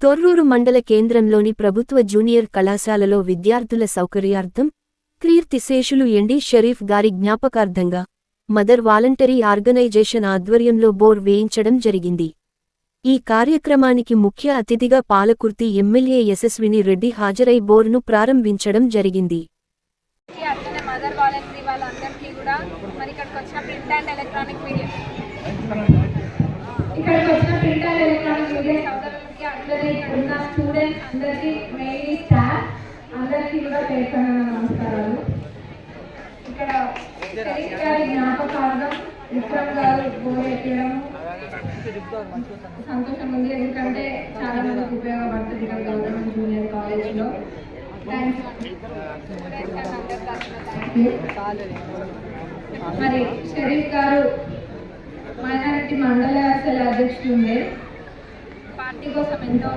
తొర్రూరు మండల కేంద్రంలోని ప్రభుత్వ జూనియర్ కళాశాలలో విద్యార్థుల సౌకర్యార్థం కీర్తిశేషులు ఎండి షరీఫ్ గారి జ్ఞాపకార్థంగా మదర్ వాలంటరీ ఆర్గనైజేషన్ ఆధ్వర్యంలో బోర్ వేయించడం జరిగింది. ఈ కార్యక్రమానికి ముఖ్య అతిథిగా పాలకుర్తి ఎమ్మెల్యే యశస్విని రెడ్డి హాజరై బోర్ను ప్రారంభించడం జరిగింది. మదర్ వాలంటరీ వాళ్ళందరికీ కూడా మరి ఇక్కడికి వచ్చిన ప్రింట్ అండ్ ఎలక్ట్రానిక్ మీడియా సోదరులకి అందరికీ ఇక్కడ ఉన్న స్టూడెంట్స్ అందరికీ మెయిన్లీ స్టాఫ్ అందరికీ కూడా పేర్కొన్న నమస్కారాలు. ఇక్కడ షరీఫ్ గారి జ్ఞాపకార్థం విక్రమ్ గారు బోర్ ఎక్కడం సంతోషం ఉంది, ఎందుకంటే చాలా మందికి ఉపయోగపడుతుంది ఇక్కడ గవర్నమెంట్ జూనియర్ కాలేజ్లో. మరి షరీఫ్ గారు మైనారిటీ మండల అసలు అధ్యక్షులు ఉండే పార్టీ కోసం ఎంతో